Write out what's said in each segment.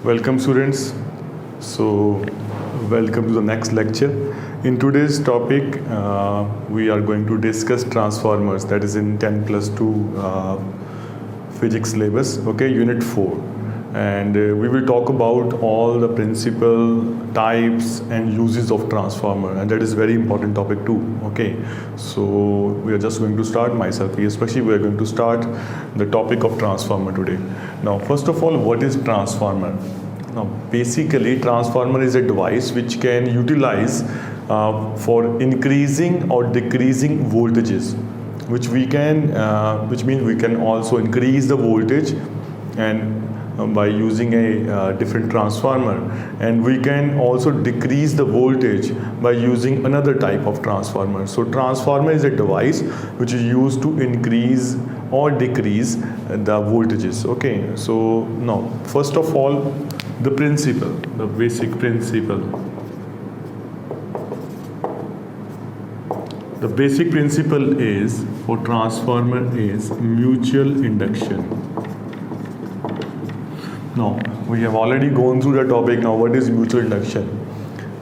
Welcome students. So welcome to the next lecture. In today's topic we are going to discuss transformers, that is in 10 plus 2 physics syllabus, okay, unit 4, and we will talk about all the principal types and uses of transformer, and that is very important topic too, okay. So we are just going to start, myself especially we are going to start the topic of transformer today. Now first of all, what is transformer? Now basically transformer is a device which can utilize for increasing or decreasing voltages, which means we can also increase the voltage and by using a different transformer, and we can also decrease the voltage by using another type of transformer. So transformer is a device which is used to increase or decrease the voltages, okay. So now first of all, the basic principle. The basic principle is for transformer is mutual induction. Now we have already gone through the topic. Now what is mutual induction?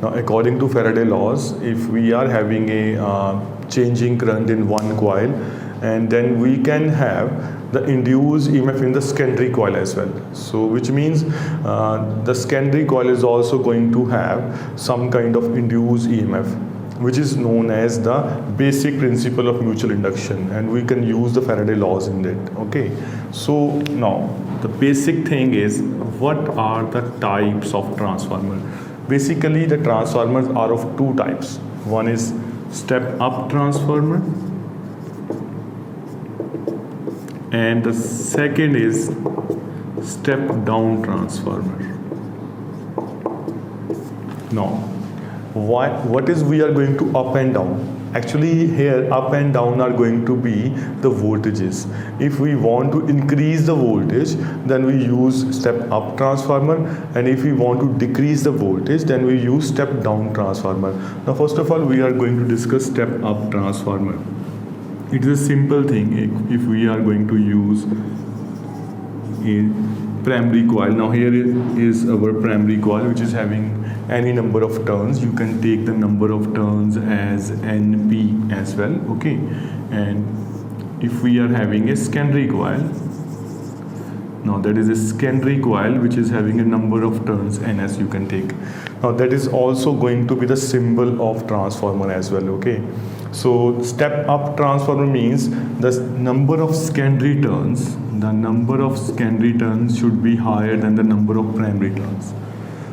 Now according to Faraday laws, if we are having a changing current in one coil, and then we can have the induced EMF in the secondary coil as well. So which means the secondary coil is also going to have some kind of induced EMF, which is known as the basic principle of mutual induction, and we can use the Faraday laws in it, okay. So now the basic thing is, what are the types of transformer? Basically the transformers are of two types. One is step up transformer, and the second is step down transformer. Now what is we are going to up and down? Actually here up and down are going to be the voltages. If we want to increase the voltage, then we use step up transformer, and if we want to decrease the voltage, then we use step down transformer. Now first of all, we are going to discuss step up transformer. It is a simple thing. If we are going to use a primary coil, now here is our primary coil which is having any number of turns. You can take the number of turns as NP as well, okay. And if we are having a secondary coil, now that is a secondary coil which is having a number of turns NS, you can take. Now that is also going to be the symbol of transformer as well, okay. So step up transformer means the number of secondary turns should be higher than the number of primary turns.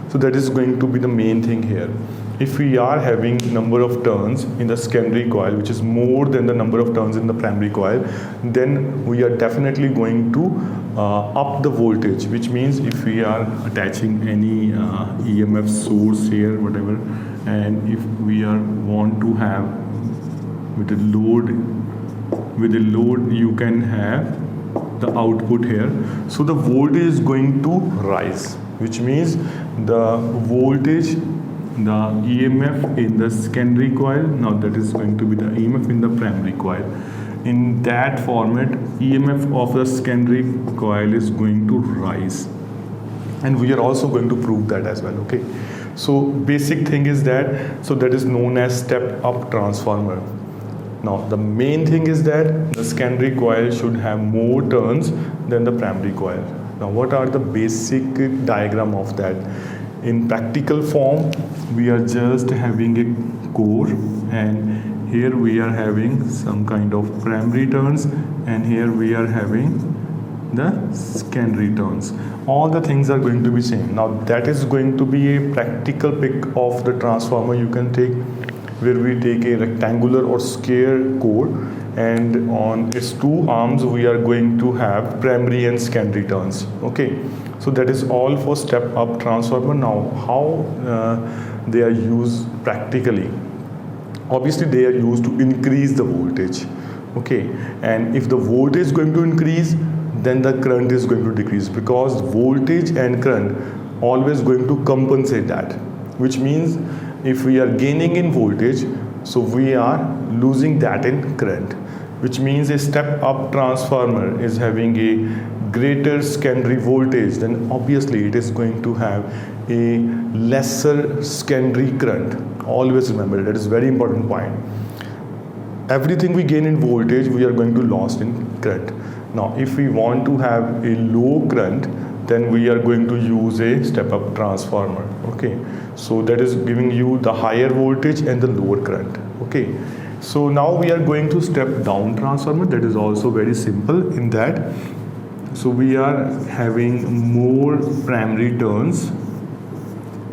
So that is going to be the main thing here. If we are having number of turns in the secondary coil which is more than the number of turns in the primary coil, then we are definitely going to up the voltage, which means if we are attaching any EMF source here, whatever, and if we are want to have with a load you can have the output here. So the voltage is going to rise, which means the voltage, the EMF in the secondary coil, now that is going to be the EMF in the primary coil. In that format, EMF of the secondary coil is going to rise, and we are also going to prove that as well, okay. So basic thing is that, so that is known as step up transformer. Now the main thing is that the secondary coil should have more turns than the primary coil. Now what are the basic diagram of that? In practical form, we are just having a core, and here we are having some kind of primary turns, and here we are having the secondary turns. All the things are going to be same. Now that is going to be a practical pic of the transformer you can take, where we take a rectangular or square core, and on its two arms we are going to have primary and secondary turns, okay. So that is all for step up transformer. Now how they are used practically? Obviously they are used to increase the voltage, okay, and if the voltage is going to increase, then the current is going to decrease, because voltage and current always going to compensate that, which means if we are gaining in voltage, so we are losing that in current. which means a step up transformer is having a greater secondary voltage, then obviously it is going to have a lesser secondary current. Always remember, that is very important point. Everything we gain in voltage, we are going to lose in current. Now, if we want to have a low current, then we are going to use a step up transformer. Okay, so that is giving you the higher voltage and the lower current. Okay, so now we are going to step down transformer. That is also very simple in that. So we are having more primary turns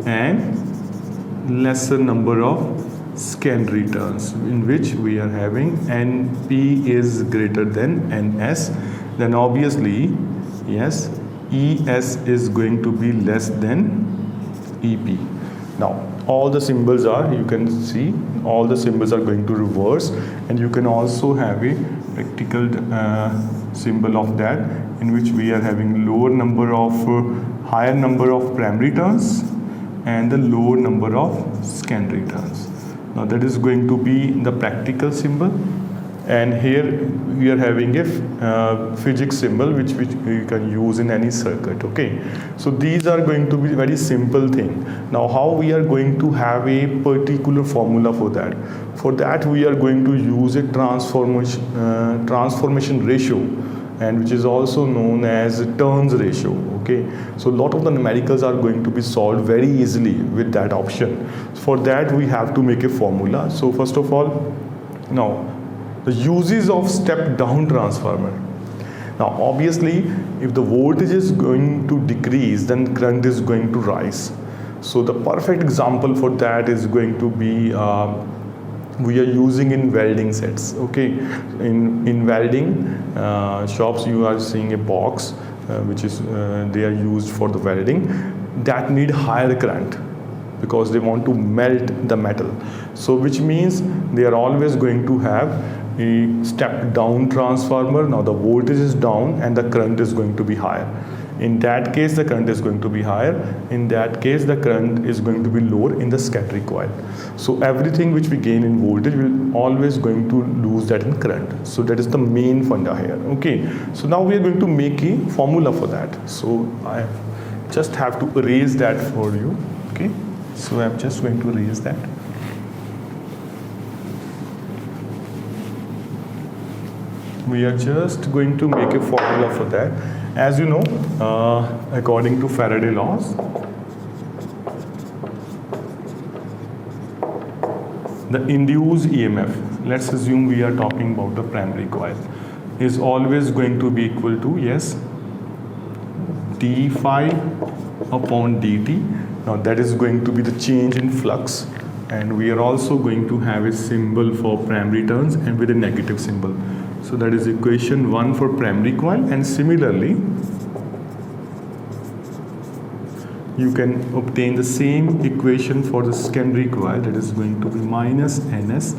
and lesser number of secondary turns, in which we are having NP is greater than NS, then obviously yes, ES is going to be less than EP. Now all the symbols are, you can see all the symbols are going to reverse, and you can also have a practical symbol of that, in which we are having lower number of higher number of primary turns and the lower number of secondary turns. Now that is going to be the practical symbol, and here we are having a physics symbol which you can use in any circuit. Okay, so these are going to be very simple thing. Now how we are going to have a particular formula for that? For that we are going to use a transformation ratio, and which is also known as turns ratio. Okay, so a lot of the numericals are going to be solved very easily with that option. For that we have to make a formula. So first of all, now the uses of step down transformer. Now obviously if the voltage is going to decrease, then current is going to rise. So the perfect example for that is going to be we are using in welding sets. Okay, in welding shops you are seeing a box which is they are used for the welding, that need higher current because they want to melt the metal. So which means they are always going to have a step down transformer. Now the voltage is down and the current is going to be higher. In that case the current is going to be higher, in that case the current is going to be lower in the secondary coil. So everything which we gain in voltage will always going to lose that in current. So that is the main funda here. Okay, so now we are going to make a formula for that. So I just have to erase that for you. Okay, so I'm just going to erase that. We are just going to make a formula for that. As you know, according to Faraday laws, the induced EMF, let's assume we are talking about the primary coil, is always going to be equal to, yes, d phi upon dt. Now that is going to be the change in flux, and we are also going to have a symbol for primary turns and with a negative symbol. So that is equation 1 for primary coil, and similarly you can obtain the same equation for the secondary coil, that is going to be minus ns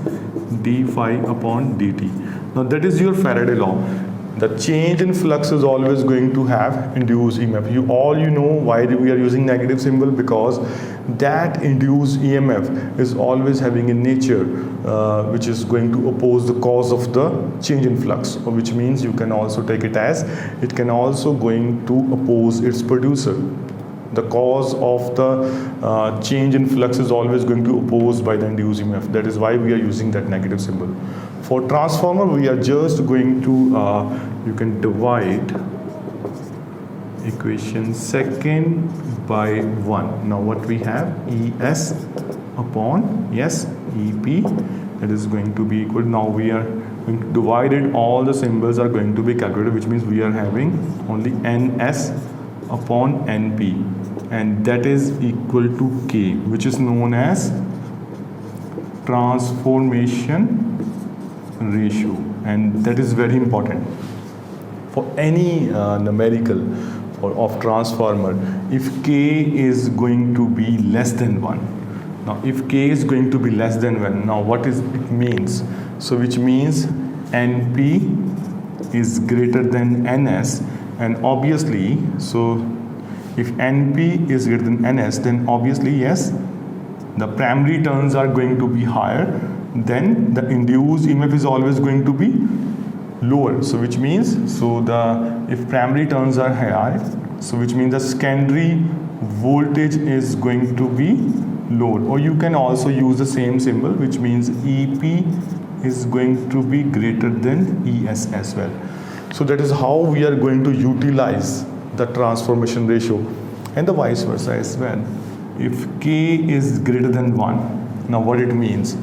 d phi upon dt. Now that is your Faraday law. The change in flux is always going to have induced EMF. You know why we are using negative symbol, because that induced EMF is always having a nature which is going to oppose the cause of the change in flux, which means you can also take it as it can also going to oppose its producer. The cause of the change in flux is always going to oppose by the induced EMF. That is why we are using that negative symbol. For transformer, we are just going to you can divide equation second by 1. Now what we have, ES upon, yes, EP, that is going to be equal. Now we are going to divide it, all the symbols are going to be calculated, which means we are having only NS upon NP, and that is equal to K, which is known as transformation ratio, and that is very important for any numerical of transformer. If K is going to be less than 1, now if K is going to be less than 1, now what is it means? So which means NP is greater than NS, and obviously, so if NP is greater than NS, then obviously yes, the primary turns are going to be higher then the induced EMF is always going to be lower. So which means, if primary turns are high, so which means the secondary voltage is going to be lower. Or you can also use the same symbol, which means EP is going to be greater than ES as well. So that is how we are going to utilize the transformation ratio, and the vice versa as well. If K is greater than 1, now what it means?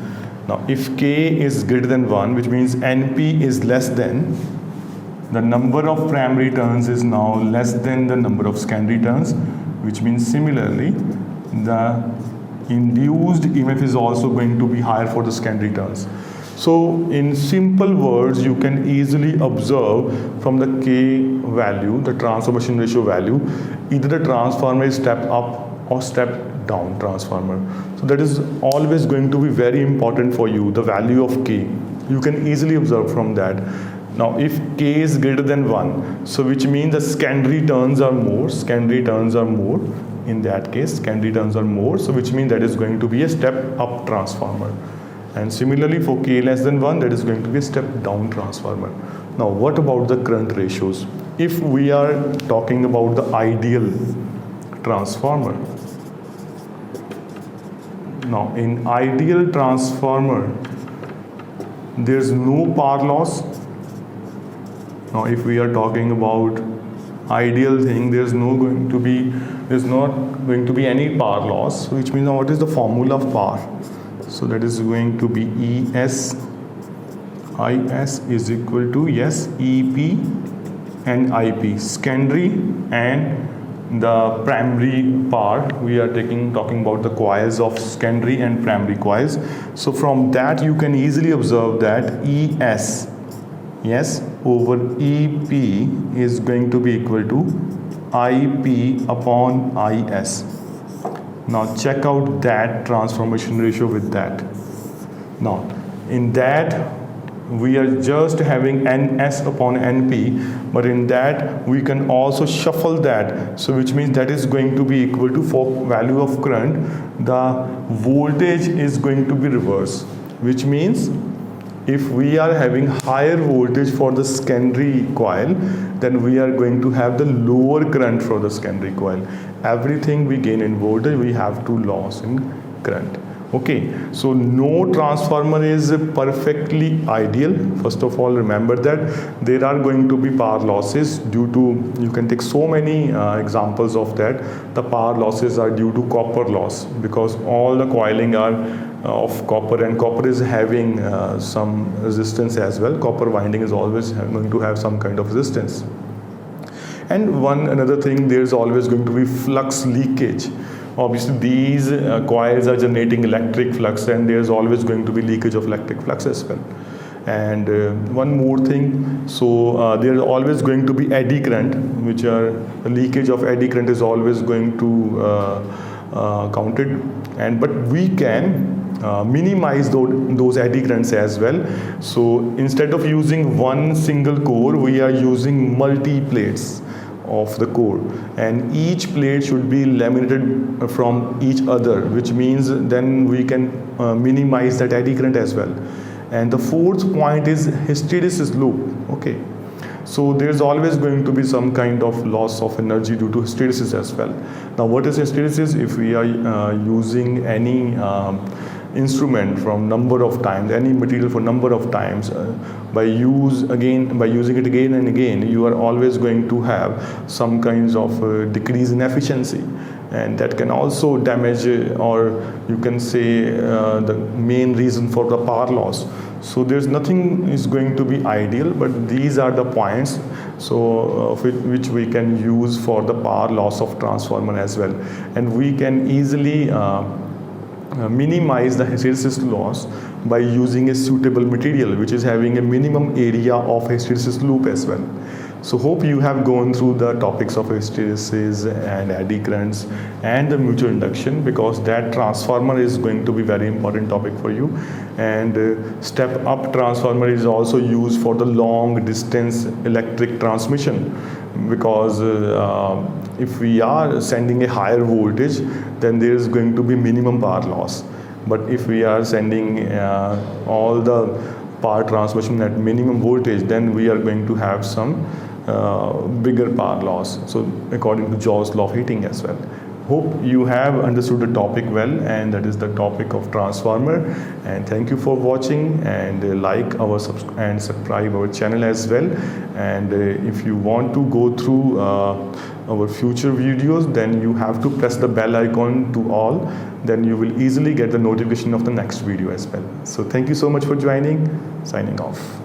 Now if K is greater than 1, which means NP is less than, the number of primary turns is now less than the number of secondary turns, which means similarly the induced EMF is also going to be higher for the secondary turns. So in simple words, you can easily observe from the K value, the transformation ratio value, either the transformer is step up or step down transformer. So that is always going to be very important for you, the value of K. You can easily observe from that. Now if K is greater than 1, so which means the secondary turns are more, in that case secondary turns are more, so which means that is going to be a step up transformer. And similarly for K less than 1, that is going to be a step down transformer. Now what about the current ratios? If we are talking about the ideal transformer, now in ideal transformer there is no power loss. Now if we are talking about ideal thing, there's not going to be any power loss, which means now what is the formula of power? So that is going to be ES is equal to EP and IP, secondary and the primary part. We are talking about the coils of secondary and primary coils. So from that you can easily observe that ES over EP is going to be equal to IP upon IS. Now check out that transformation ratio with that. Now in that we are just having NS upon NP, but in that we can also shuffle that. So which means that is going to be equal to, for value of current, the voltage is going to be reverse. Which means if we are having higher voltage for the secondary coil, then we are going to have the lower current for the secondary coil. Everything we gain in voltage, we have to lose in current. Okay, so no transformer is perfectly ideal. First of all, remember that there are going to be power losses due to, you can take so many examples of that. The power losses are due to copper loss, because all the coiling are of copper, and copper is having some resistance as well. Copper winding is always going to have some kind of resistance. And another thing, there is always going to be flux leakage. Obviously these coils are generating electric flux, and there is always going to be leakage of electric flux as well. And one more thing, so there is always going to be eddy current, which are the leakage of eddy current is always going to counted, but we can minimize those eddy currents as well. So instead of using one single core, we are using multi plates of the core, and each plate should be laminated from each other, which means then we can minimize that eddy current as well. And the fourth point is hysteresis loop. Okay, so there's always going to be some kind of loss of energy due to hysteresis as well. Now what is hysteresis? If we are using any instrument from number of times, any material for number of times, by using it again and again, you are always going to have some kinds of decrease in efficiency, and that can also damage, or you can say the main reason for the power loss. So there's nothing is going to be ideal, but these are the points so which we can use for the power loss of transformer as well, and we can easily minimize the hysteresis loss by using a suitable material which is having a minimum area of hysteresis loop as well. So hope you have gone through the topics of hysteresis and eddy currents and the mutual induction, because that transformer is going to be very important topic for you. And step up transformer is also used for the long distance electric transmission, because if we are sending a higher voltage, then there is going to be minimum power loss. But if we are sending all the power transmission at minimum voltage, then we are going to have some bigger power loss. So according to Joule's law of heating as well. Hope you have understood the topic well, and that is the topic of transformer. And thank you for watching, and like our and subscribe our channel as well. And if you want to go through our future videos, then you have to press the bell icon to all, then you will easily get the notification of the next video as well. So thank you so much for joining. Signing off.